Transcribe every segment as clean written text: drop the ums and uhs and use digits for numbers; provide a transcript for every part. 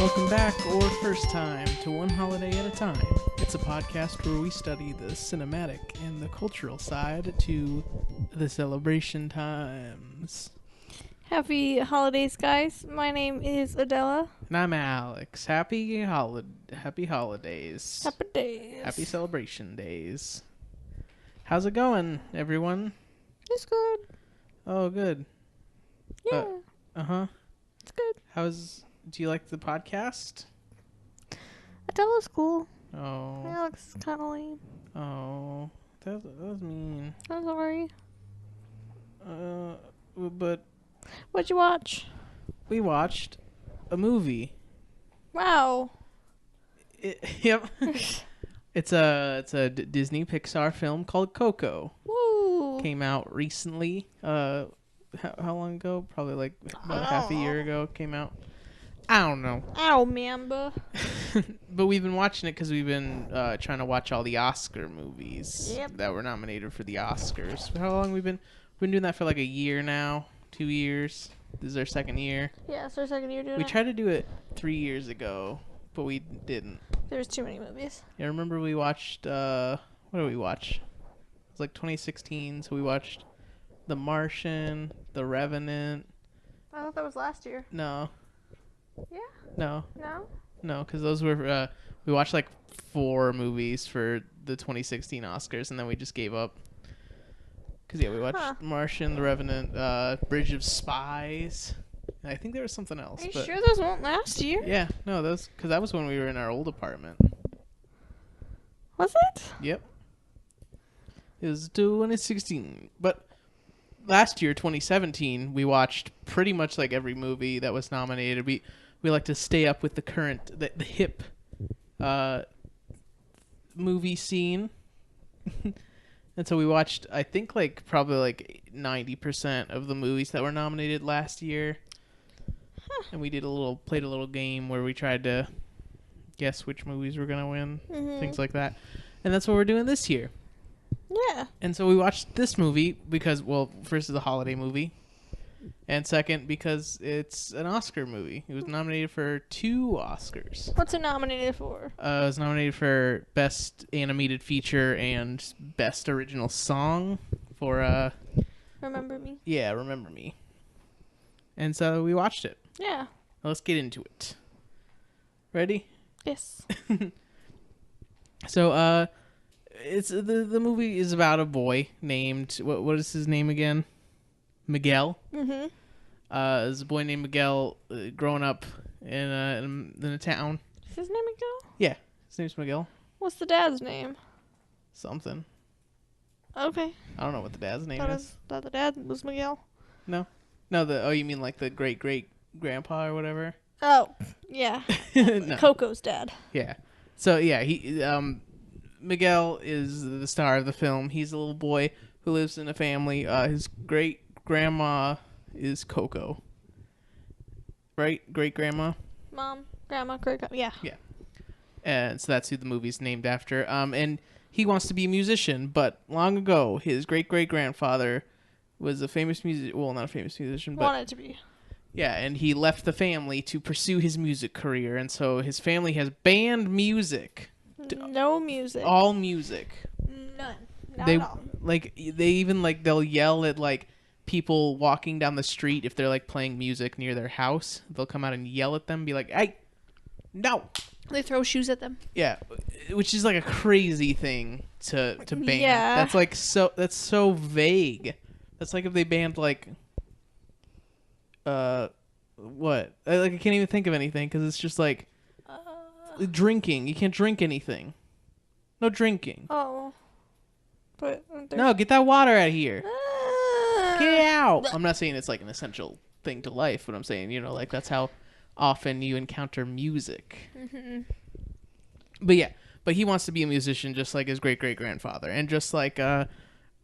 Welcome back, or first time, to One Holiday at a Time. It's a podcast where we study the cinematic and the cultural side to the celebration times. Happy holidays, guys. My name is Adela. And I'm Alex. Happy holidays. Happy days. Happy celebration days. How's it going, everyone? It's good. Oh, good. Yeah. Uh-huh. It's good. Do you like the podcast? Adela's cool. Oh. Alex is kind of lame. Oh. That was mean. I'm sorry. But What'd you watch? we watched a movie. Wow. Yep. It's a Disney Pixar film called Coco. Woo. Came out recently. How long ago? Probably like about half a year ago it came out. I don't know. Ow, Mamba. But we've been watching it because we've been trying to watch all the Oscar movies Yep. that were nominated for the Oscars. How long we've been doing that for like a year now, 2 years. This is our second year. Yeah, it's our second year doing We it. tried to do it 3 years ago, but we didn't. There's too many movies. Yeah, remember we watched, what did we watch? It was like 2016, so we watched The Martian, The Revenant. I thought that was last year. No. Yeah? No, No? because those were, we watched like 4 movies for the 2016 Oscars, and then we just gave up. Because, yeah, we watched Martian, The Revenant, Bridge of Spies. And I think there was something else. Are you but sure those weren't last year? Yeah, no, because that was when we were in our old apartment. Was it? Yep. It was 2016. But last year, 2017, we watched pretty much like every movie that was nominated. We like to stay up with the current, the hip movie scene. And so we watched, I think, like probably like 90% of the movies that were nominated last year. And we played a little game where we tried to guess which movies were going to win, things like that. And that's what we're doing this year. Yeah. And so we watched this movie because, well, first it's a holiday movie. And second, because it's an Oscar movie. It was nominated for 2 Oscars. What's it nominated for? It was nominated for Best Animated Feature and Best Original Song for, Remember Me? yeah, Remember Me. And so we watched it. Yeah. Now let's get into it. Ready? Yes. So, it's the movie is about a boy named what is his name again? Miguel. Mm-hmm. There's a boy named Miguel growing up in a town. Is his name Miguel? Yeah, his name's Miguel. What's the dad's name? Something. Okay. I don't know what the dad's name is. Thought the dad was Miguel. No, you mean like the great grandpa or whatever? Oh, yeah. No. Coco's dad. Yeah. So yeah, Miguel is the star of the film. He's a little boy who lives in a family. His great grandma is Coco. Right? Great grandma? Mom, grandma, yeah. Yeah. And so that's who the movie's named after. And he wants to be a musician, but long ago, his great grandfather was a famous musician. Well, not a famous musician, but Wanted to be. yeah, and he left the family to pursue his music career, and so his family has banned music. No music. All music. None. Not at all. They'll yell at like people walking down the street if they're like playing music near their house. They'll come out and yell at them, be like, "Hey, no!" They throw shoes at them. Yeah, which is like a crazy thing to ban. Yeah. That's so vague. That's like if they banned like what? I can't even think of anything because it's just like drinking. You can't drink anything. No drinking. Oh. But No, get that water out of here. Get it out. I'm not saying it's like an essential thing to life, but I'm saying, like that's how often you encounter music. Mm-hmm. But yeah, he wants to be a musician just like his great grandfather, and just like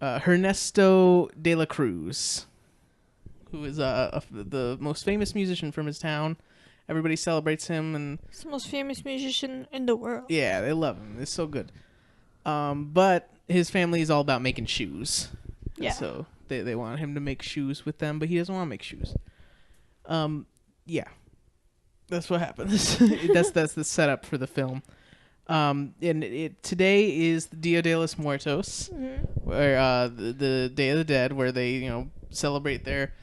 Ernesto de la Cruz, who is the most famous musician from his town. Everybody celebrates him, and he's the most famous musician in the world. Yeah, they love him. It's so good. But his family is all about making shoes. Yeah. So they want him to make shoes with them, but he doesn't want to make shoes. Yeah. That's what happens. that's the setup for the film. Today is the Dia de los Muertos, where the Day of the Dead, where they celebrate their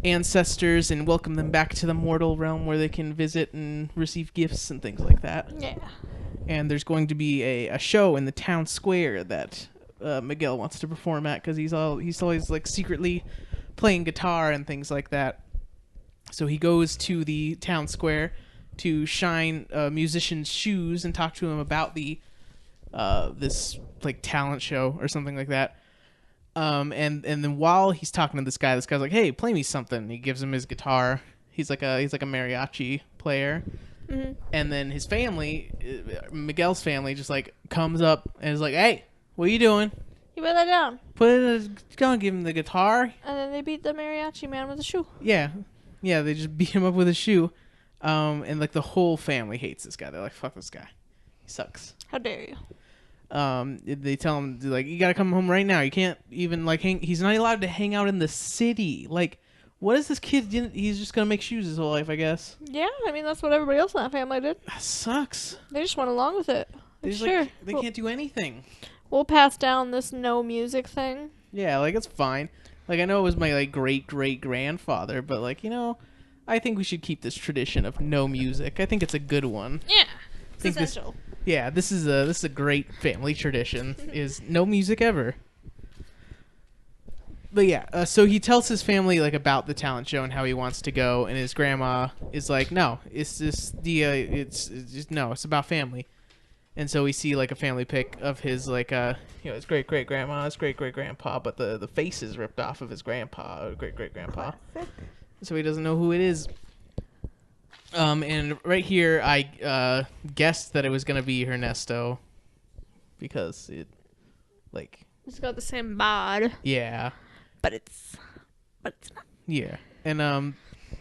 ancestors and welcome them back to the mortal realm, where they can visit and receive gifts and things like that. Yeah. And there's going to be a show in the town square that Miguel wants to perform at, because he's always like secretly playing guitar and things like that. So he goes to the town square to shine a musician's shoes and talk to him about the this like talent show or something like that. And then while he's talking to this guy's like, "Hey, play me something." He gives him his guitar. He's like a mariachi player. Mm-hmm. And then his family, Miguel's family, just like comes up and is like, "Hey, what are you doing? You put that down." Go give him the guitar. And then they beat the mariachi man with a shoe. Yeah, they just beat him up with a shoe. And like the whole family hates this guy. They're like, "Fuck this guy, he sucks." How dare you? They tell him like, "You gotta come home right now. You can't even like hang. He's not allowed to hang out in the city. Like, what is this kid? He's just gonna make shoes his whole life, I guess." Yeah, I mean that's what everybody else in that family did. That sucks. They just went along with it. Sure. Like, they can't do anything. We'll pass down this no music thing. Yeah, like it's fine. Like I know it was my like great grandfather, but like I think we should keep this tradition of no music. I think it's a good one. Yeah, it's essential. This is a great family tradition. Is no music ever. But yeah, so he tells his family like about the talent show and how he wants to go, and his grandma is like, "No, it's just it's about family." And so we see like a family pic of his like his great grandma, his great grandpa, but the face is ripped off of his grandpa or great grandpa. So he doesn't know who it is. And right here I guessed that it was gonna be Ernesto, because it's got the same bod. Yeah. But it's not. Yeah. And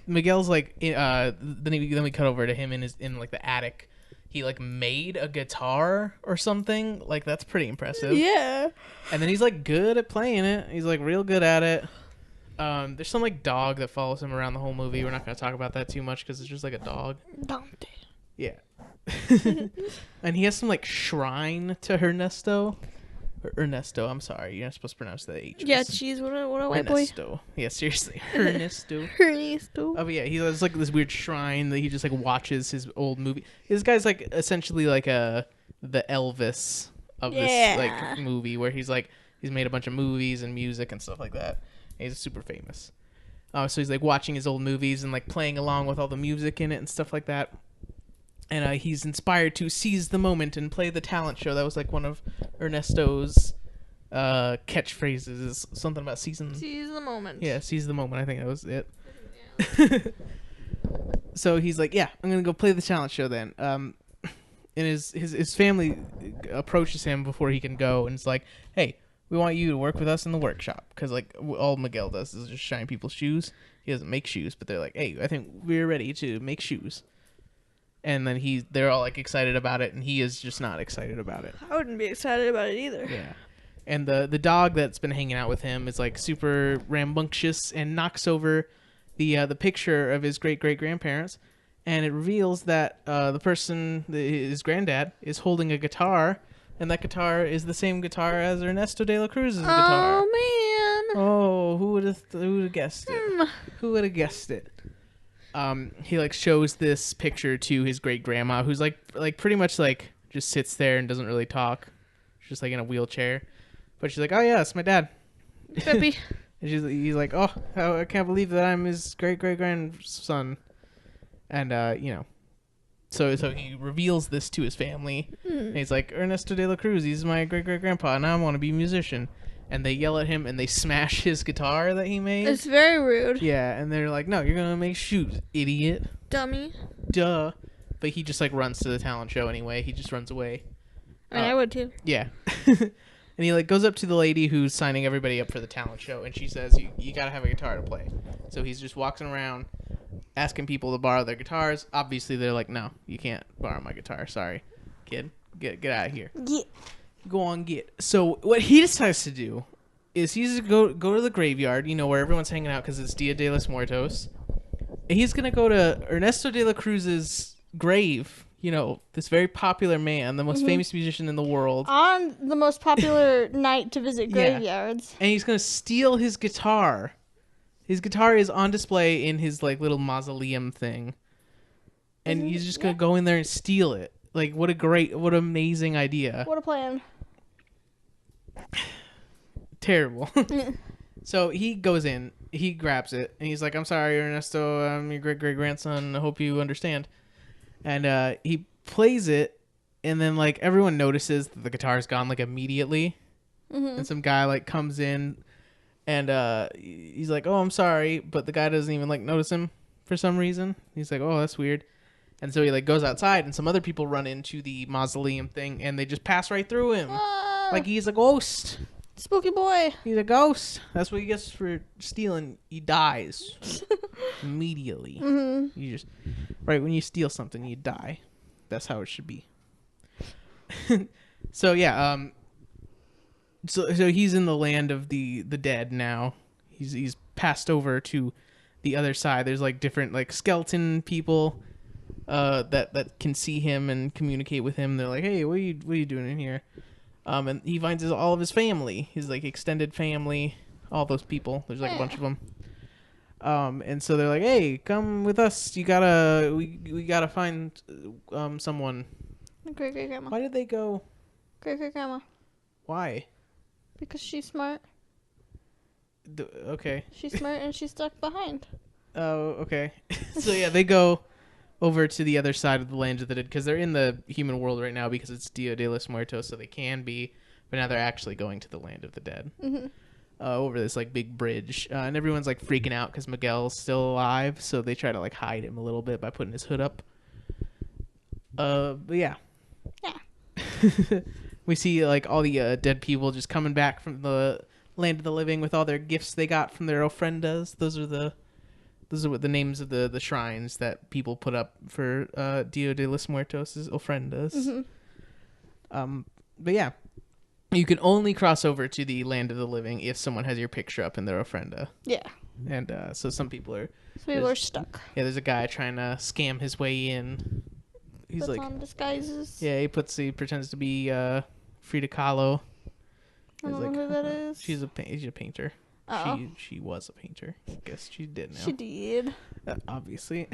Miguel's like then we cut over to him in like the attic. He like made a guitar or something. Like that's pretty impressive. Yeah. And then he's like good at playing it. He's like real good at it. There's some like dog that follows him around the whole movie. We're not gonna talk about that too much because it's just like a dog. Dante. Yeah. And he has some like shrine to Ernesto. Or Ernesto, I'm sorry. You're not supposed to pronounce the H. Yeah, jeez, what a white Ernesto. boy. Yeah, seriously. Ernesto. Ernesto. Oh, yeah, he has like this weird shrine that he just like watches his old movie. This guy's like essentially like the Elvis of this like movie, where he's made a bunch of movies and music and stuff like that. And he's super famous. So he's like watching his old movies and like playing along with all the music in it and stuff like that. And he's inspired to seize the moment and play the talent show. That was like one of Ernesto's catchphrases. Is something about seize the moment. Yeah, seize the moment. I think that was it. Yeah. So he's like, "Yeah, I'm gonna go play the talent show then." And his family approaches him before he can go, and it's like, "Hey, we want you to work with us in the workshop," because like all Miguel does is just shine people's shoes. He doesn't make shoes, but they're like, "Hey, I think we're ready to make shoes." And then they're all like excited about it, and he is just not excited about it. I wouldn't be excited about it either. Yeah. And the dog that's been hanging out with him is like super rambunctious and knocks over the picture of his great grandparents, and it reveals that his granddad, is holding a guitar, and that guitar is the same guitar as Ernesto de la Cruz's guitar. Oh man! Oh, who would have guessed it? Who would have guessed it? He like shows this picture to his great grandma, who's like pretty much like just sits there and doesn't really talk. She's just like in a wheelchair, but she's like, "Oh yeah, it's my dad." Peppy. And he's like, "Oh, I can't believe that I'm his great grandson." And so he reveals this to his family, and he's like, "Ernesto de la Cruz, he's my great grandpa, and I want to be a musician." And they yell at him, and they smash his guitar that he made. It's very rude. Yeah, and they're like, "No, you're gonna make shoes, idiot." Dummy. Duh. But he just like runs to the talent show anyway. He just runs away. I mean, I would too. Yeah. And he like goes up to the lady who's signing everybody up for the talent show, and she says, you gotta have a guitar to play. So he's just walking around asking people to borrow their guitars. Obviously they're like, "No, you can't borrow my guitar. Sorry, kid. Get out of here." Yeah. Go on, get. So what he decides to do is he's to go to the graveyard, where everyone's hanging out because it's Dia de los Muertos, And he's gonna go to Ernesto de la Cruz's grave. You know, this very popular man, the most famous musician in the world. On the most popular night to visit Yeah. graveyards. And he's gonna steal his guitar. His guitar is on display in his like little mausoleum thing. And he's just gonna go in there and steal it. Like, what an amazing idea. What a plan. Terrible. So he goes in, he grabs it, and he's like, I'm sorry, Ernesto, I'm your great-great-grandson, I hope you understand. And he plays it, and then, like, everyone notices that the guitar's gone, like, immediately. And some guy, like, comes in, and he's like, oh, I'm sorry, but the guy doesn't even, like, notice him for some reason. He's like, oh, that's weird. And so he, like, goes outside, and some other people run into the mausoleum thing, and they just pass right through him. Like, he's a ghost. Spooky boy. He's a ghost. That's what he gets for stealing. He dies immediately. You just right when you steal something, you die. That's how it should be. So yeah, so he's in the land of the dead now. He's passed over to the other side. There's like different like skeleton people that can see him and communicate with him. They're like, hey, what are you doing in here? And he finds all of his family, his like extended family, all those people. There's like a bunch of them. And so they're like, "Hey, come with us. We gotta find someone." Great great grandma. Why did they go? Great great grandma. Why? Because she's smart. Okay. She's smart and she's stuck behind. Oh, okay. So yeah, they go over to the other side of the land of the dead because they're in the human world right now because it's Dia de los Muertos, so they can be, but now they're actually going to the land of the dead over this like big bridge, and everyone's like freaking out because Miguel's still alive, so they try to like hide him a little bit by putting his hood up. But yeah, we see like all the dead people just coming back from the land of the living with all their gifts they got from their ofrendas. Those are what the names of the shrines that people put up for Dia de los Muertos' ofrendas. But yeah, you can only cross over to the land of the living if someone has your picture up in their ofrenda. Yeah. And so some people are stuck. Yeah, there's a guy trying to scam his way in. He's Puts like on disguises. Yeah, he pretends to be Frida Kahlo. I don't know who that is. She's a painter. Oh. She was a painter. I guess she's dead now. She did. Obviously.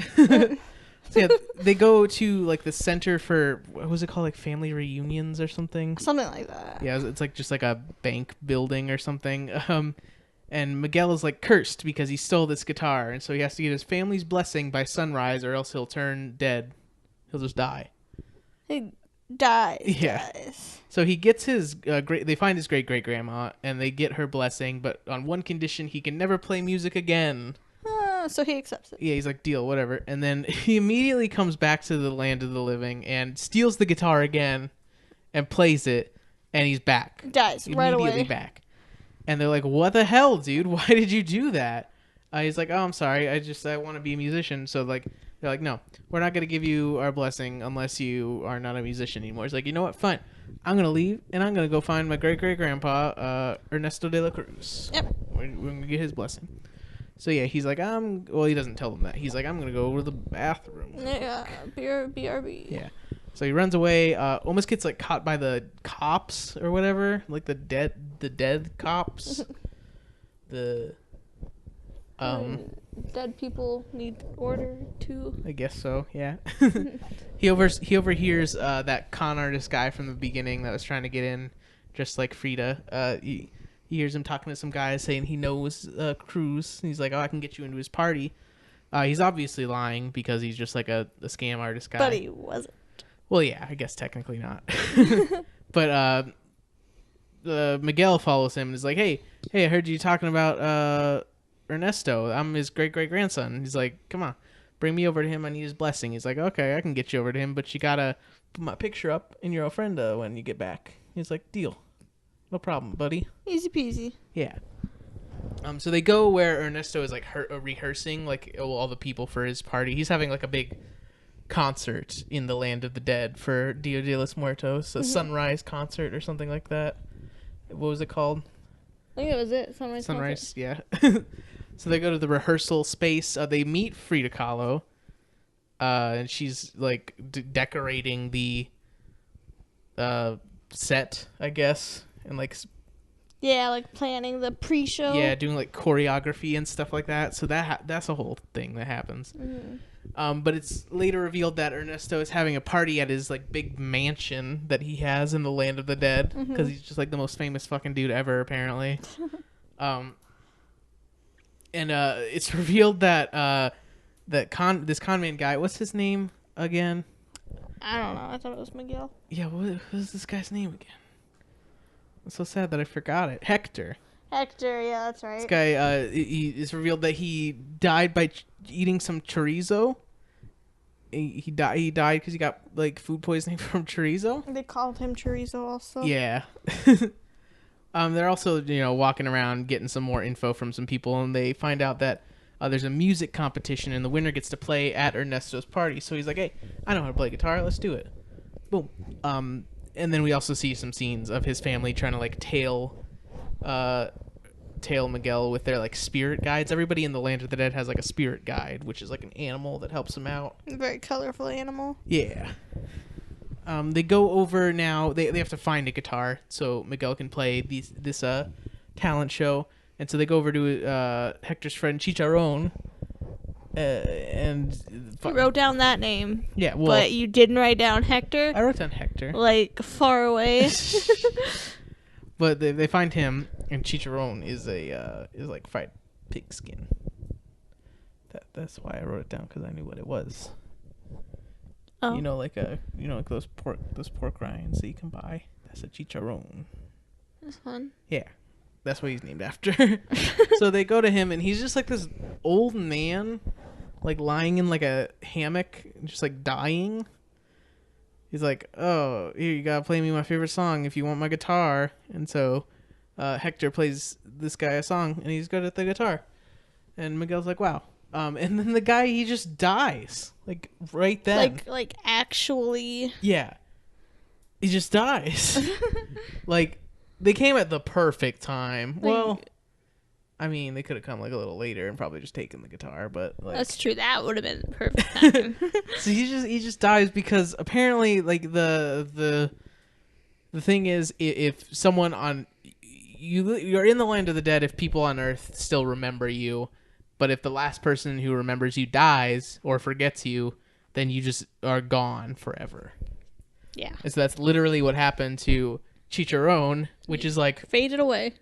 So yeah, they go to like the center for what was it called, like family reunions or something. Something like that. Yeah, it's like just like a bank building or something. And Miguel is like cursed because he stole this guitar, and so he has to get his family's blessing by sunrise, or else he'll turn dead. He'll just die. He dies. Yeah. So he gets his they find his great great grandma, and they get her blessing, but on one condition: he can never play music again. So he accepts it. Yeah, he's like, deal, whatever. And then he immediately comes back to the land of the living and steals the guitar again and plays it, and he's back. Dies right away. Immediately back. And they're like, what the hell, dude? Why did you do that? He's like, oh, I'm sorry. I want to be a musician. So like, they're like, no, we're not going to give you our blessing unless you are not a musician anymore. He's like, you know what? Fine. I'm going to leave, and I'm going to go find my great-great-grandpa, Ernesto de la Cruz. Yep. We're going to get his blessing. So yeah, he's like, well, he doesn't tell them that. He's like, I'm gonna go over to the bathroom. Yeah, BRB. Yeah. So he runs away. Almost gets like caught by the cops or whatever, like the dead cops. Dead people need order too. I guess so. Yeah. He overhears that con artist guy from the beginning that was trying to get in, just like Frida. He hears him talking to some guys saying he knows Cruz. He's like, oh, I can get you into his party. He's obviously lying because he's just like a scam artist guy. But he wasn't. Well, yeah, I guess technically not. But Miguel follows him and is like, hey, I heard you talking about Ernesto. I'm his great-great-grandson. He's like, come on, bring me over to him. I need his blessing. He's like, okay, I can get you over to him, but you got to put my picture up in your ofrenda when you get back. He's like, deal. No problem, buddy. Easy peasy. Yeah. So they go where Ernesto is like rehearsing like all the people for his party. He's having like a big concert in the land of the dead for Dia de los Muertos, a sunrise concert or something like that. What was it called? I think that was it. Sunrise. Yeah. So they go to the rehearsal space. They meet Frida Kahlo. And she's like decorating the set, I guess, and like Yeah, like planning the pre-show. yeah, doing like choreography and stuff like that. So that's a whole thing that happens. But it's later revealed that Ernesto is having a party at his like big mansion that he has in the land of the dead because he's just like the most famous fucking dude ever apparently. And it's revealed that this con man guy, what's his name again? I don't know. I thought it was Miguel. Yeah, what was this guy's name again? It's so sad that I forgot it. Hector. Hector, yeah, that's right. This guy, it's revealed that he died by eating some chorizo. He died because he got like food poisoning from chorizo. They called him Chorizo also. Yeah. They're also walking around getting some more info from some people, and they find out that there's a music competition, and the winner gets to play at Ernesto's party. So he's like, "Hey, I know how to play guitar. Let's do it." Boom. And then we also see some scenes of his family trying to like tail Miguel with their like spirit guides. Everybody in the Land of the Dead has like a spirit guide, which is like an animal that helps them out. A very colorful animal. Yeah. They go over now. They have to find a guitar so Miguel can play this talent show. And so they go over to Hector's friend Chicharron. You wrote down that name. Yeah, well, but you didn't write down Hector. I wrote down Hector. Like far away. But they find him, and Chicharron is like fried pig skin. That's why I wrote it down, because I knew what it was. Oh. Like those pork rinds that you can buy. That's a chicharron. That's fun. Yeah, that's what he's named after. So they go to him, and he's just like this old man, like lying in like a hammock, just like dying. He's like, "Oh, here, you gotta play me my favorite song if you want my guitar." And so Hector plays this guy a song, and he's good at the guitar. And Miguel's like, "Wow." And then the guy, he just dies, like right then. Like actually. Yeah, he just dies. Like they came at the perfect time. Well, I mean, they could have come like a little later and probably just taken the guitar, but like that's true. That would have been the perfect time. So he just dies because apparently like the thing is, if someone on you're in the Land of the Dead, if people on Earth still remember you. But if the last person who remembers you dies or forgets you, then you just are gone forever. Yeah. And so that's literally what happened to Chicharron, which is like faded away.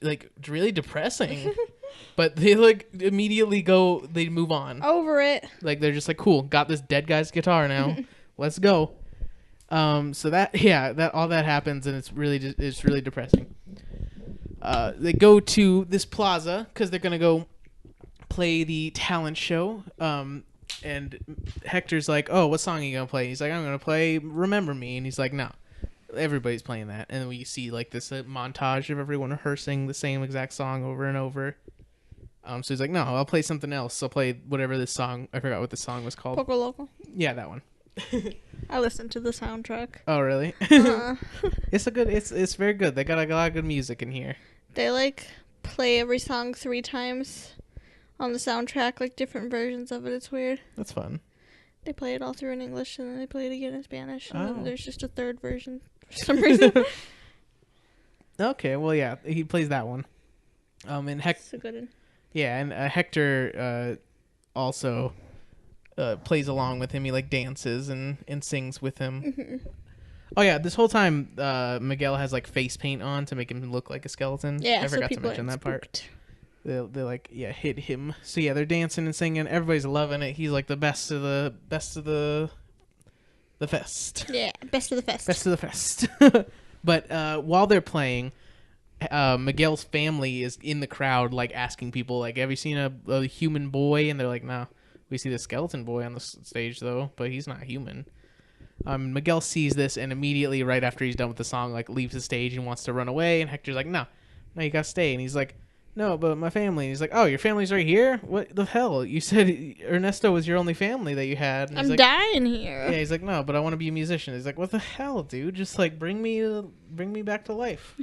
Like really depressing. But they like immediately they move on. Over it. Like they're just like, cool, got this dead guy's guitar now. Let's go. So that all that happens, and it's really depressing. They go to this plaza because they're gonna go play the talent show, and Hector's like, "Oh, what song are you gonna play?" He's like, "I'm gonna play Remember Me," and he's like, "No, everybody's playing that." And then we see like this montage of everyone rehearsing the same exact song over and over. So he's like, "No, I'll play something else. I'll play whatever this song. I forgot what the song was called." Coco Loco. Yeah, that one. I listened to the soundtrack. Oh, really? It's very good. They got a lot of good music in here. They like play every song 3 times. On the soundtrack, like different versions of it. It's weird. That's fun. They play it all through in English, and then they play it again in Spanish, and then there's just a third version for some reason. Okay, well, yeah, he plays that one. And It's a good one. Yeah, and Hector also plays along with him. He like dances and sings with him. Mm-hmm. Oh yeah, this whole time Miguel has like face paint on to make him look like a skeleton. Yeah, I forgot to mention that part. They like hit him. So yeah, they're dancing and singing. Everybody's loving it. He's like the best of the fest. Yeah, best of the fest. Best of the fest. But while they're playing, Miguel's family is in the crowd, like asking people, like, "Have you seen a human boy?" And they're like, "No, we see the skeleton boy on the stage though, but he's not human." Miguel sees this and immediately, right after he's done with the song, like leaves the stage and wants to run away. And Hector's like, "No, you gotta stay." And he's like, "No, but my family." And he's like, "Oh, your family's right here? What the hell? You said Ernesto was your only family that you had." And I'm like, dying here. Yeah, he's like, "No, but I want to be a musician." He's like, "What the hell, dude? Just like bring me back to life."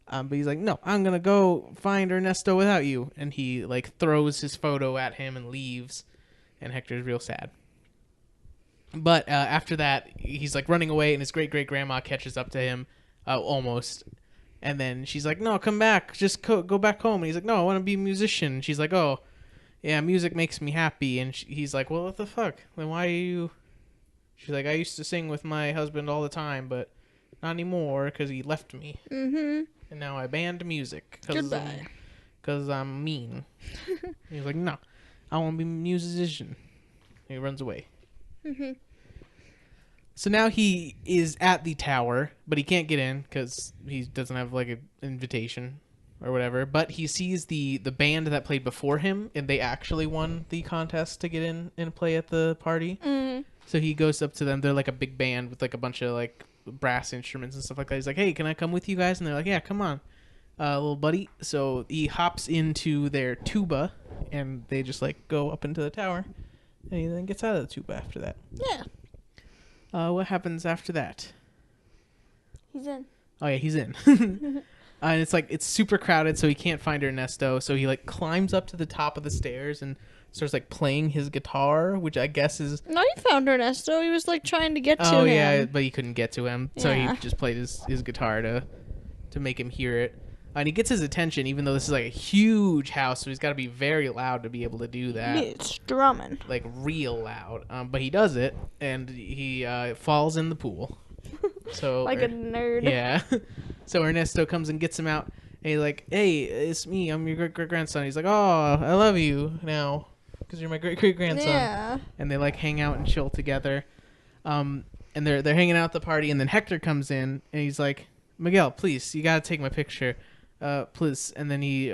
But he's like, no, I'm gonna go find Ernesto without you, and he like throws his photo at him and leaves, and Hector's real sad. But after that, he's like running away, and his great great grandma catches up to him, almost, and then she's like, no, come back, just go back home. And he's like, no, I want to be a musician. And she's like, oh, yeah, music makes me happy. And he's like, well, what the fuck? Then why are you? She's like, I used to sing with my husband all the time, but not anymore because he left me. Mm-hmm. And now I banned music. Goodbye. Because I'm mean. He's like, no, I want to be a musician. And he runs away. Mm-hmm. So now he is at the tower, but he can't get in because he doesn't have like an invitation or whatever. But he sees the band that played before him, and they actually won the contest to get in and play at the party. Mm-hmm. So he goes up to them. They're like a big band with like a bunch of like brass instruments and stuff like that. He's like, hey, can I come with you guys? And they're like, yeah, come on, little buddy. So he hops into their tuba, and they just like go up into the tower, and he then gets out of the tuba after that. Yeah. What happens after that? He's in. Oh yeah, he's in. And it's like it's super crowded, so he can't find Ernesto. So he like climbs up to the top of the stairs and starts like playing his guitar, which I guess is. No, he found Ernesto. He was like trying to get to him. Oh yeah, but he couldn't get to him, so Yeah. he just played his guitar to make him hear it. And he gets his attention, even though this is like a huge house, so he's got to be very loud to be able to do that. It's strumming. Like real loud. But he does it, and he falls in the pool. So Like a nerd. Yeah. So Ernesto comes and gets him out, and he's like, hey, it's me. I'm your great-great-grandson. He's like, oh, I love you now because you're my great-great-grandson. Yeah. And they like hang out and chill together. And they're hanging out at the party, and then Hector comes in, and he's like, Miguel, please, you got to take my picture. Please. And then he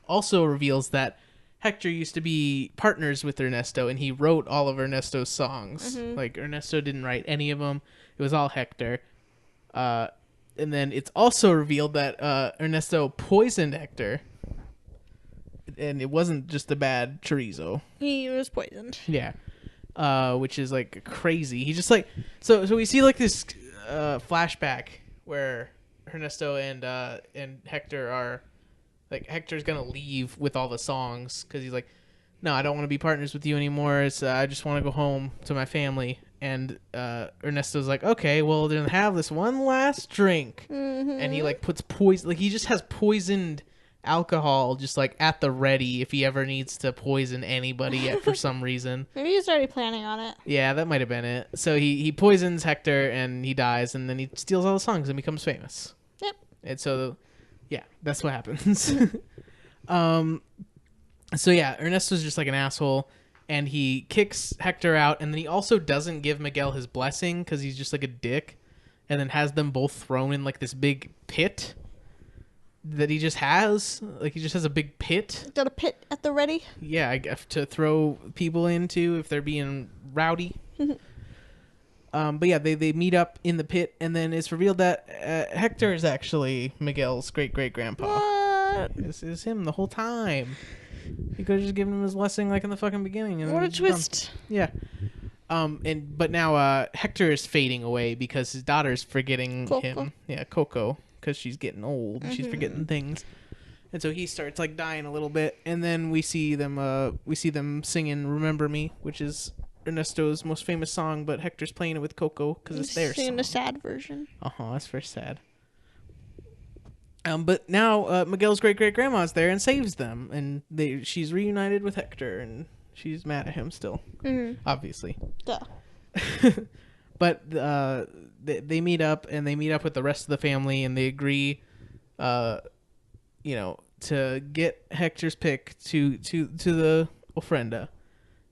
also reveals that Hector used to be partners with Ernesto, and he wrote all of Ernesto's songs. Mm-hmm. Like, Ernesto didn't write any of them. It was all Hector. And then it's also revealed that Ernesto poisoned Hector. And it wasn't just a bad chorizo. He was poisoned. Yeah. Which is, like, crazy. He just, like... So we see, like, this flashback where Ernesto and Hector are... Like, Hector's gonna leave with all the songs because he's like, no, I don't want to be partners with you anymore. It's I just want to go home to my family. And Ernesto's like, okay, well, then have this one last drink. Mm-hmm. And he, like, puts poison... Like, he just has poisoned alcohol just, like, at the ready if he ever needs to poison anybody for some reason. Maybe he's already planning on it. Yeah, that might have been it. So he poisons Hector, and he dies, and then he steals all the songs and becomes famous. Yep. And so... Yeah, that's what happens. So yeah, Ernesto's just like an asshole, and he kicks Hector out, and then he also doesn't give Miguel his blessing because he's just like a dick, and then has them both thrown in like this big pit that he just has. Like he just has a big pit. Got a pit at the ready. Yeah, I guess to throw people into if they're being rowdy. But yeah, they meet up in the pit, and then it's revealed that Hector is actually Miguel's great-great-grandpa. What? This is him the whole time. He could have just given him his blessing like in the fucking beginning. And What a twist. Yeah. But now Hector is fading away because his daughter's forgetting Coco. him. Yeah, Coco, because she's getting old. And she's forgetting things. And so he starts like dying a little bit, and then we see them singing "Remember Me," which is Ernesto's most famous song, but Hector's playing it with Coco because it's their Singing song. the sad version. That's very sad. But now Miguel's great-great-grandma's there and saves them, and she's reunited with Hector, and she's mad at him still, obviously. Duh. But they meet up, and they meet up with the rest of the family, and they agree, to get Hector's pick to the ofrenda,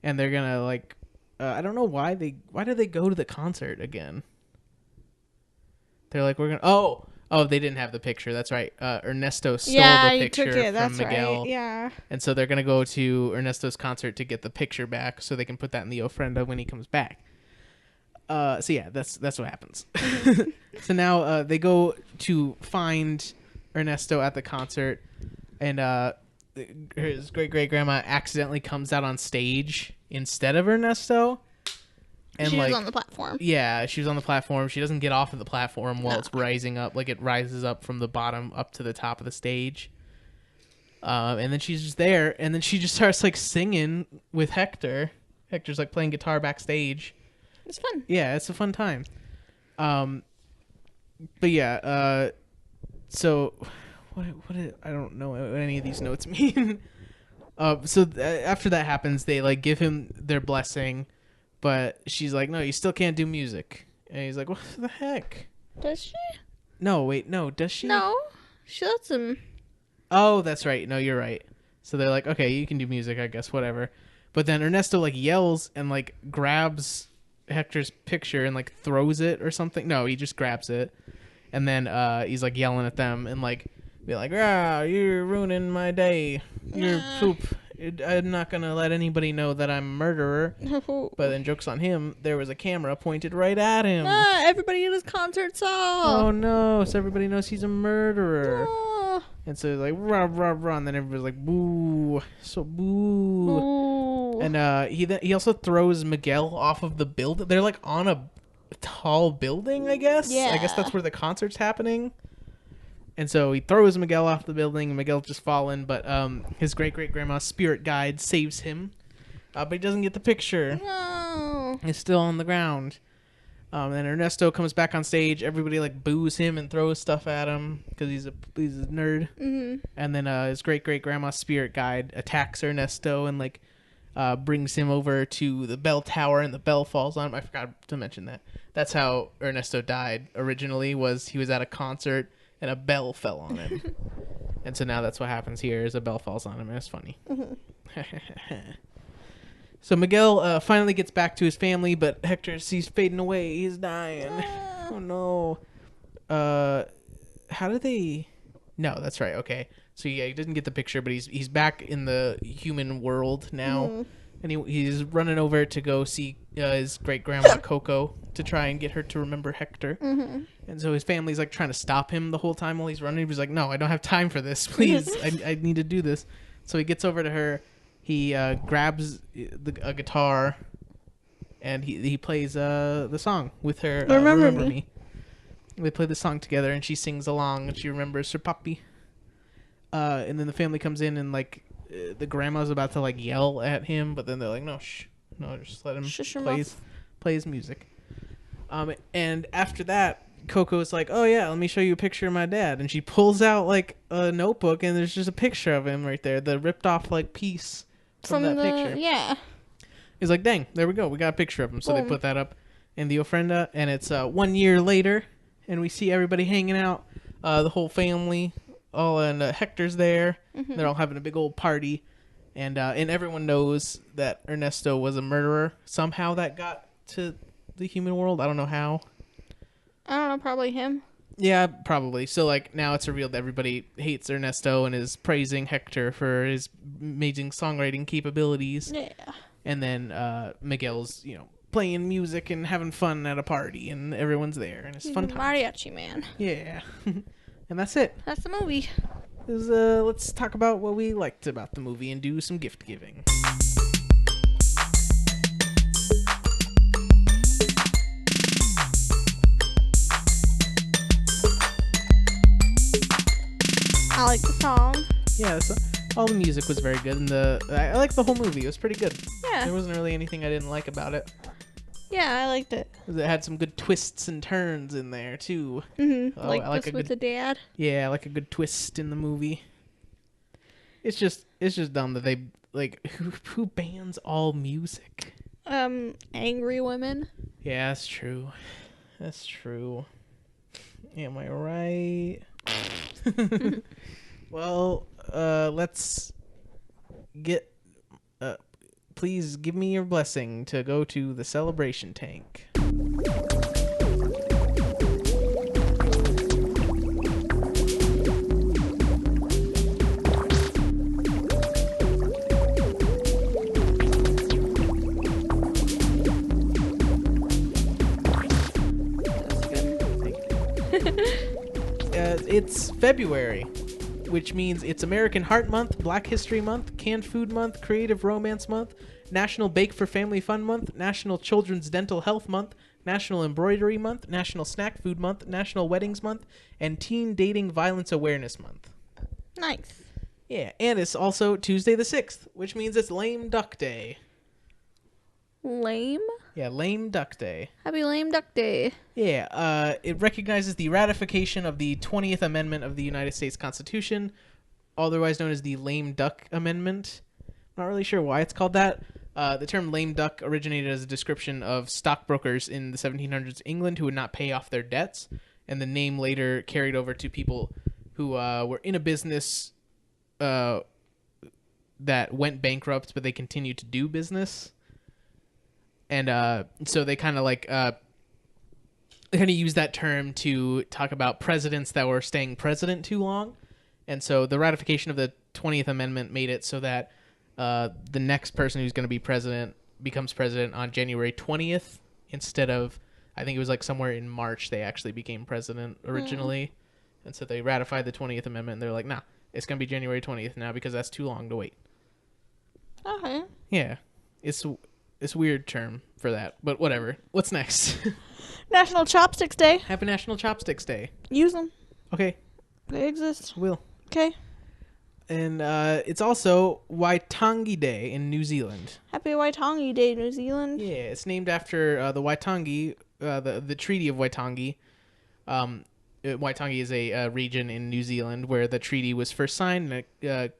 and they're gonna like. I don't know why did they go to the concert again? They're like, we're gonna. Oh, they didn't have the picture. That's right. Ernesto stole the picture took it. from That's Miguel. Right. Yeah. And so they're gonna go to Ernesto's concert to get the picture back, so they can put that in the ofrenda when he comes back. So yeah, that's what happens. So now they go to find Ernesto at the concert, and his great-great-grandma accidentally comes out on stage instead of Ernesto, And she like was on the platform. Yeah, she was on the platform. She doesn't get off of the platform while No. it's rising up. Like it rises up from the bottom up to the top of the stage. And then she's just there, and then she just starts like singing with Hector. Hector's like playing guitar backstage. It's fun. Yeah, it's a fun time. But yeah, so what I don't know what any of these notes mean. After that happens, they like give him their blessing, but she's like, "No, you still can't do music." And he's like, "What the heck?" Does she? No, wait, no, does she? No, she lets him. Oh, that's right. No, you're right. So they're like, "Okay, you can do music, I guess, whatever." But then Ernesto like yells and like grabs Hector's picture and like throws it or something. No, he just grabs it, and then he's like yelling at them and like be like, "Ah, you're ruining my day. You're poop. I'm not gonna let anybody know that I'm a murderer." But then joke's on him. There was a camera pointed right at him. Everybody at his concert saw. Oh no! So everybody knows he's a murderer. No. And so like rah rah rah, and then everybody's like boo, so boo. Ooh. And he also throws Miguel off of the building. They're like on a tall building, I guess. Yeah. I guess that's where the concert's happening. And so he throws Miguel off the building, and Miguel's just fallen. But his great-great-grandma's spirit guide saves him. But he doesn't get the picture. No. He's still on the ground. And Ernesto comes back on stage. Everybody like boos him and throws stuff at him because he's a nerd. Mm-hmm. And then his great-great-grandma's spirit guide attacks Ernesto and like brings him over to the bell tower, and the bell falls on him. I forgot to mention that. That's how Ernesto died originally. Was he was at a concert and a bell fell on him. And so now that's what happens here is a bell falls on him, and it's funny. Mm-hmm. So Miguel finally gets back to his family, but Hector sees fading away. He's dying. Oh no. How did they? No, that's right. Okay. So yeah, he didn't get the picture, but he's back in the human world now. Mm-hmm. And he's running over to go see his great-grandma Coco to try and get her to remember Hector. Mm-hmm. And so his family's like trying to stop him the whole time while he's running. He's like, "No, I don't have time for this. Please, I need to do this." So he gets over to her. He grabs a guitar, and he plays the song with her. Remember Me. They play the song together, and she sings along, and she remembers her puppy. And then the family comes in, and like the grandma's about to like yell at him, but then they're like, no, just let him play his music. And after that, Coco's like, "Oh yeah, let me show you a picture of my dad," and she pulls out like a notebook, and there's just a picture of him right there, the ripped off like piece from that picture. Yeah. He's like, "Dang, there we go, we got a picture of him." So they put that up in the ofrenda, and it's 1 year later, and we see everybody hanging out, the whole family. And Hector's there. Mm-hmm. They're all having a big old party, and everyone knows that Ernesto was a murderer. Somehow that got to the human world. I don't know how. I don't know. Probably him. Yeah, probably. So like now it's revealed that everybody hates Ernesto and is praising Hector for his amazing songwriting capabilities. Yeah. And then Miguel's playing music and having fun at a party, and everyone's there, and it's fun time. Mariachi man. Yeah. And that's it. That's the movie. Let's talk about what we liked about the movie and do some gift giving. I like the song. Yeah, all the music was very good, and I liked the whole movie. It was pretty good. Yeah. There wasn't really anything I didn't like about it. Yeah, I liked it. It had some good twists and turns in there too. Mm-hmm. Like this with the dad. Yeah, I like a good twist in the movie. It's just dumb that they like who bans all music. Angry women. Yeah, that's true. That's true. Am I right? Well, let's get. Please give me your blessing to go to the celebration tank. It's February. which means it's American Heart Month, Black History Month, Canned Food Month, Creative Romance Month, National Bake for Family Fun Month, National Children's Dental Health Month, National Embroidery Month, National Snack Food Month, National Weddings Month, and Teen Dating Violence Awareness Month. Nice. Yeah, and it's also Tuesday the 6th, which means it's Lame Duck Day. Lame? Yeah, Lame Duck Day. Happy Lame Duck Day. Yeah, it recognizes the ratification of the 20th Amendment of the United States Constitution, otherwise known as the Lame Duck Amendment. Not really sure why it's called that. The term lame duck originated as a description of stockbrokers in the 1700s England who would not pay off their debts, and the name later carried over to people who were in a business that went bankrupt, but they continued to do business. And so they kind of use that term to talk about presidents that were staying president too long. And so the ratification of the 20th Amendment made it so that the next person who's going to be president becomes president on January 20th instead of, I think it was like somewhere in March they actually became president originally. And so they ratified the 20th Amendment and they're like, nah, it's going to be January 20th now because that's too long to wait. Okay. Yeah. It's a weird term for that, but whatever. What's next? National Chopsticks Day. Happy National Chopsticks Day. Use them. Okay. They exist. Will. Okay. And it's also Waitangi Day in New Zealand. Happy Waitangi Day, New Zealand. Yeah, it's named after the Waitangi, the Treaty of Waitangi. Waitangi is a region in New Zealand where the treaty was first signed, and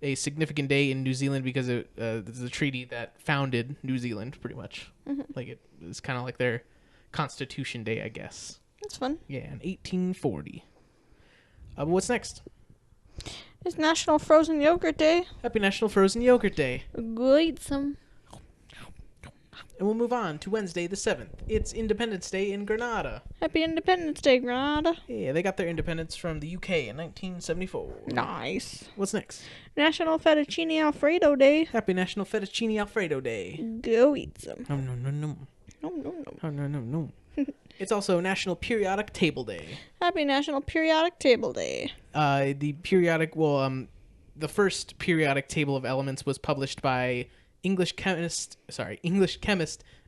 a significant day in New Zealand because it's the treaty that founded New Zealand, pretty much. Mm-hmm. Like it's kind of like their Constitution Day, I guess. That's fun. Yeah, in 1840. But what's next? It's National Frozen Yogurt Day. Happy National Frozen Yogurt Day. Go eat some. And we'll move on to Wednesday the 7th. It's Independence Day in Grenada. Happy Independence Day, Grenada. Yeah, they got their independence from the UK in 1974. Nice. What's next? National Fettuccine Alfredo Day. Happy National Fettuccine Alfredo Day. Go eat some. No, no, no, no. No, no, no. Oh, no, no, no. It's also National Periodic Table Day. Happy National Periodic Table Day. The first periodic table of elements was published by English chemist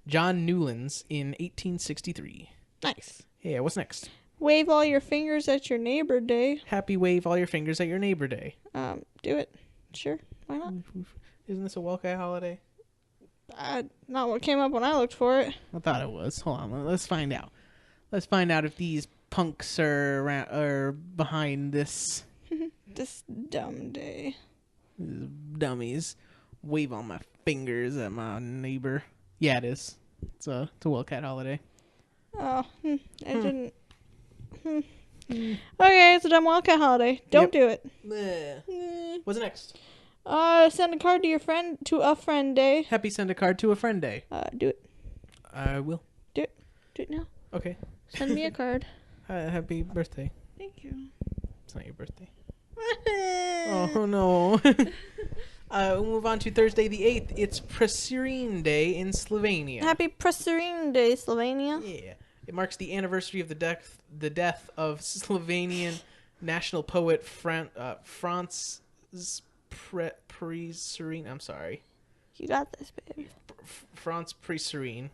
John Newlands in 1863. Nice. Yeah, what's next? Wave all your fingers at your neighbor day. Happy Wave All Your Fingers at Your Neighbor Day. Do it. Sure. Why not? Isn't this a Welkai holiday? Not what came up when I looked for it. I thought it was. Hold on, let's find out. Let's find out if these punks are behind this. This dumb day. These dummies. Wave on my fingers at my neighbor. Yeah, it is. It's a Wildcat holiday. Oh, I didn't. Okay, it's a dumb Wildcat holiday. Don't do it. What's next? Send a card to a friend day. Happy Send a Card to a Friend Day. Do it. I will. Do it. Do it now. Okay. Send me a card. Happy birthday. Thank you. It's not your birthday. Oh, no. We'll move on to Thursday the 8th. It's Prešeren Day in Slovenia. Happy Prešeren Day, Slovenia. Yeah. It marks the anniversary of the death of Slovenian national poet Franz Prešeren. I'm sorry. You got this, babe. Franz Prešeren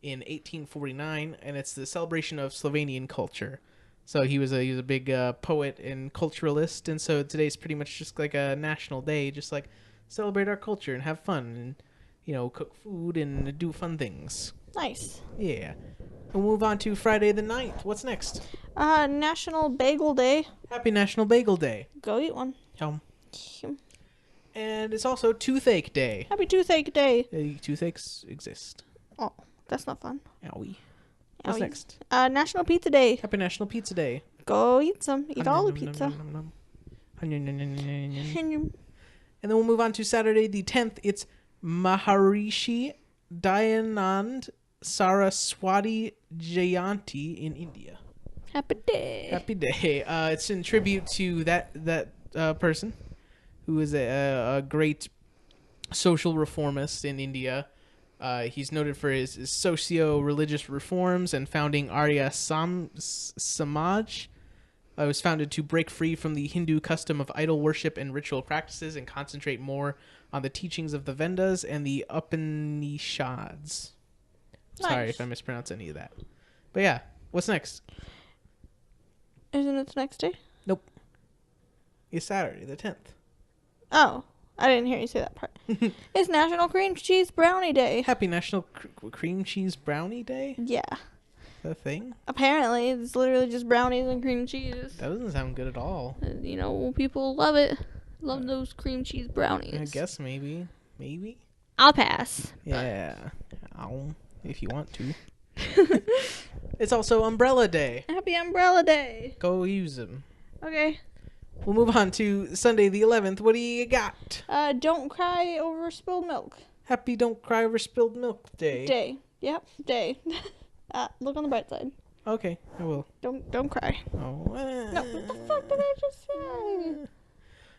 in 1849, and it's the celebration of Slovenian culture. So he was a big poet and culturalist, and so today's pretty much just like a national day, just like celebrate our culture and have fun, and cook food and do fun things. Nice. Yeah. We'll move on to Friday the 9th. What's next? National Bagel Day. Happy National Bagel Day. Go eat one. And it's also Toothache Day. Happy Toothache Day. Toothaches exist. Oh, that's not fun. Owie. What's next? National Pizza Day. Happy National Pizza Day. Go eat some. Eat all the pizza. And then we'll move on to Saturday the 10th. It's Maharishi Dayanand Saraswati Jayanti in India. Happy day. Happy day. It's in tribute to that person who is a great social reformist in India. He's noted for his socio-religious reforms and founding Arya Samaj, It was founded to break free from the Hindu custom of idol worship and ritual practices and concentrate more on the teachings of the Vedas and the Upanishads. Sorry if I mispronounce any of that. But yeah, what's next? Isn't it the next day? Nope. It's Saturday, the 10th. Oh, I didn't hear you say that part. It's National Cream Cheese Brownie Day. Happy National Cream Cheese Brownie Day? Yeah. The thing? Apparently, it's literally just brownies and cream cheese. That doesn't sound good at all. You know, people love it. Love those cream cheese brownies. I guess maybe. Maybe? I'll pass. Yeah. If you want to. It's also Umbrella Day. Happy Umbrella Day. Go use them. Okay. We'll move on to Sunday the 11th. What do you got? Don't cry over spilled milk. Happy Don't Cry Over Spilled Milk Day. Day. Yep, day. Look on the bright side. Okay, I will. Don't cry. Oh. No, what the fuck did I just say?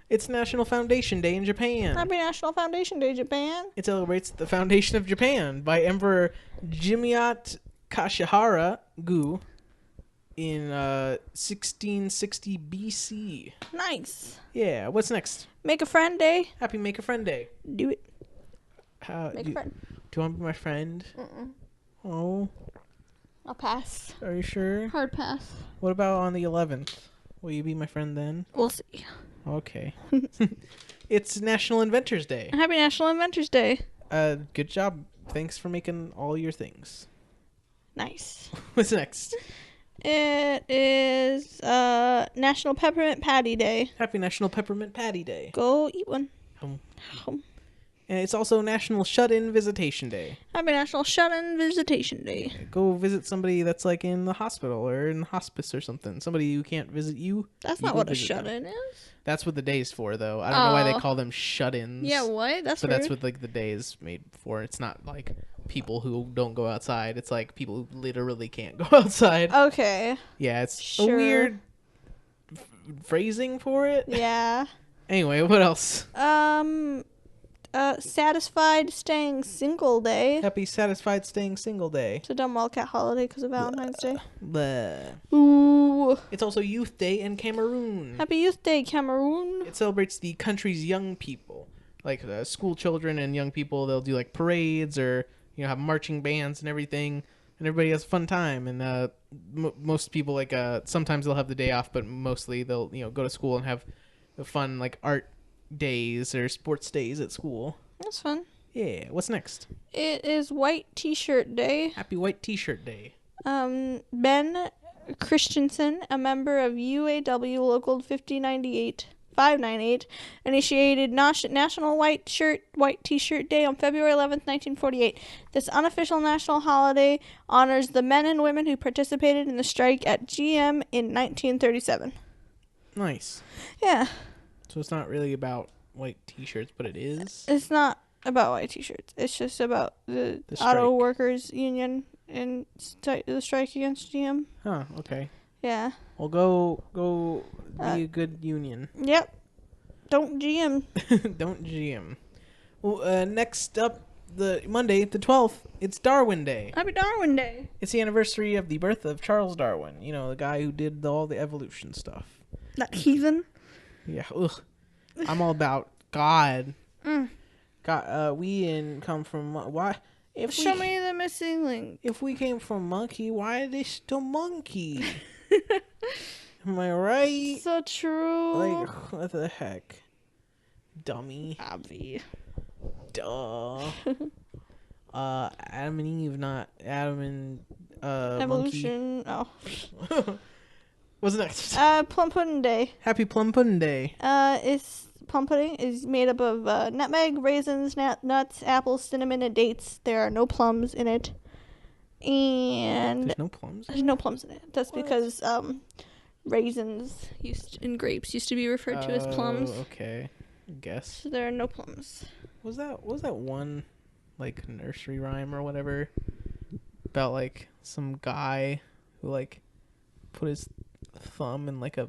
It's National Foundation Day in Japan. Happy National Foundation Day, Japan. It celebrates the foundation of Japan by Emperor Jimyat Kashihara-gu in 1660 BC. Nice. Yeah, what's next? Make a Friend Day. Happy Make a Friend Day. Do it. Make a friend. Do you want to be my friend? Oh. I'll pass. Are you sure? Hard pass. What about on the 11th? Will you be my friend then? We'll see. Okay. It's National Inventors Day. Happy National Inventors Day. Good job. Thanks for making all your things. Nice. What's next? It is National Peppermint Patty Day. Happy National Peppermint Patty Day. Go eat one. And it's also National Shut-In Visitation Day. Happy National Shut-In Visitation Day. Go visit somebody that's like in the hospital or in hospice or something. Somebody who can't visit you. That's you not what a visit shut-in them. is. That's what the day's for, though. I don't know why they call them shut-ins. Yeah, what? That's But weird. that's what like the day is made for. It's not like people who don't go outside. It's like people who literally can't go outside. Okay. Yeah, it's Sure. a weird phrasing for it. Yeah. Anyway, what else? Satisfied Staying Single Day. Happy Satisfied Staying Single Day. It's a dumb wildcat holiday because of Valentine's Day. Bleh. Ooh. It's also Youth Day in Cameroon. Happy Youth Day, Cameroon. It celebrates the country's young people, like school children and young people. They'll do like parades or have marching bands and everything, and everybody has a fun time. And most people like sometimes they'll have the day off, but mostly they'll go to school and have fun like art days or sports days at school. That's fun. Yeah. What's next? It is White T-Shirt Day. Happy White T-Shirt Day. Ben Christensen, a member of UAW Local 598, initiated National White T-Shirt Day on February 11th, 1948. This unofficial national holiday honors the men and women who participated in the strike at GM in 1937. Nice. Yeah. So it's not really about white T-shirts, but it is. It's not about white T-shirts. It's just about the strike. auto workers union and the strike against GM. Huh. Okay. Yeah. Well, go be a good union. Yep. Don't GM. Don't GM. Well, next up, the Monday, the 12th, it's Darwin Day. Happy Darwin Day. It's the anniversary of the birth of Charles Darwin. The guy who did all the evolution stuff. That heathen. Yeah. Ugh. I'm all about God. Mm. God. We come from why? Show me the missing link. If we came from monkey, why are they still monkey? Am I right? So true. Like, what the heck? Dummy. Obvi. Duh. Adam and Eve, not Adam and Evolution. Monkey. Oh. What's next? Plum Pudding Day. Happy Plum Pudding Day. Plum pudding is made up of nutmeg, raisins, nuts, apples, cinnamon, and dates. There are no plums in it. And There's no plums? there's no plums in it. That's because raisins and grapes used to be referred to as plums. Okay. I guess. So there are no plums. Was that one like nursery rhyme or whatever about like some guy who like put his thumb in like a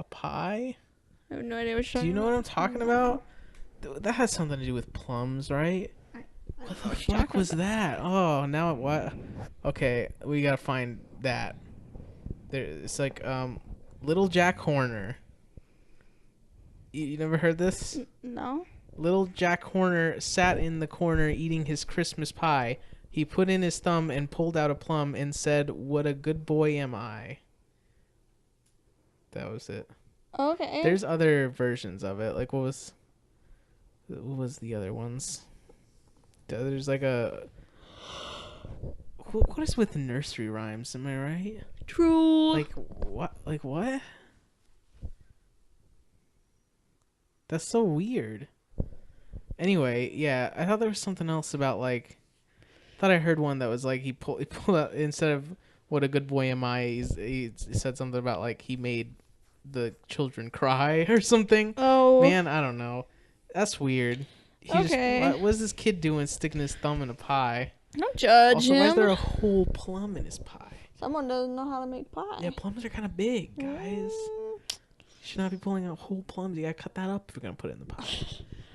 pie? I have no idea what you're Do you know what I'm talking about? That has something to do with plums, right? What the fuck was that? Oh, now what? Okay, we gotta find that. It's like Little Jack Horner. You never heard this? No. Little Jack Horner sat in the corner eating his Christmas pie. He put in his thumb and pulled out a plum and said, "What a good boy am I." That was it. Okay. There's other versions of it. Like, what was the other ones? There's like a... What is with nursery rhymes? Am I right? True. Like, what? Like, what? That's so weird. Anyway, yeah, I thought there was something else about, like... I thought I heard one that was like he pulled out, instead of "What a good boy am I," he said something about like he made the children cry or something. Oh. Man, I don't know. That's weird. Okay. What is this kid doing sticking his thumb in a pie? Don't judge Also, him. why is there a whole plum in his pie? Someone doesn't know how to make pie. Yeah, plums are kind of big, guys. You should not be pulling out whole plums. You gotta cut that up if you're gonna put it in the pie.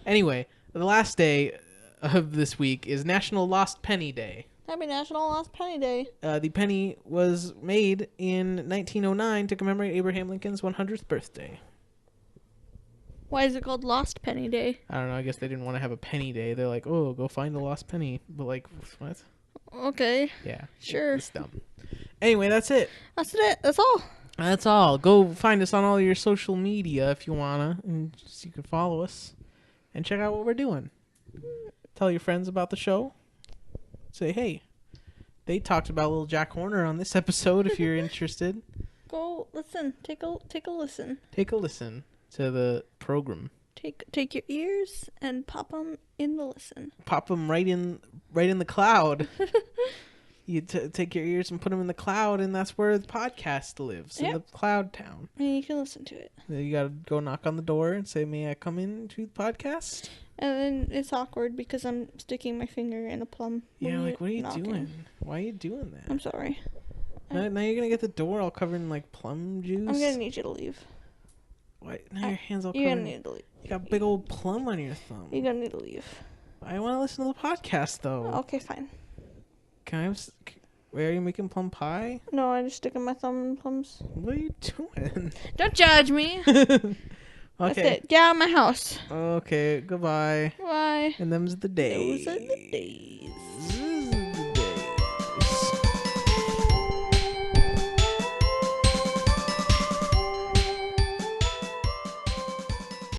Anyway, the last day of this week is National Lost Penny Day. Happy National Lost Penny Day. The penny was made in 1909 to commemorate Abraham Lincoln's 100th birthday. Why is it called Lost Penny Day? I don't know. I guess they didn't want to have a penny day. They're like, oh, go find a lost penny. But like, what? Okay. Yeah. Sure. It's dumb. Anyway, that's it. That's it. That's all. That's all. Go find us on all your social media if you wanna, and just, you can follow us and check out what we're doing. Tell your friends about the show. Say, hey, they talked about Little Jack Horner on this episode if you're interested. Go listen. Take a listen. Take a listen to the program. Take your ears and pop them in the listen. Pop them right in the cloud. You take your ears and put them in the cloud, and that's where the podcast lives, in the cloud town. And you can listen to it. Then you gotta go knock on the door and say, may I come into the podcast? And then it's awkward because I'm sticking my finger in a plum. Yeah, like, what are you knocking. doing? Why are you doing that? I'm sorry. Now you're gonna get the door all covered in, like, plum juice? I'm gonna need you to leave. Why? Now your hand's all covered. You're gonna need to leave. You got a big old plum on your thumb. You're gonna need to leave. I want to listen to the podcast, though. Okay, fine. Can I have... Where are you making plum pie? No, I just sticking my thumb in plums. What are you doing? Don't judge me. Okay. That's it. Get out of my house. Okay, goodbye. Bye. And them's the days. Those are the days.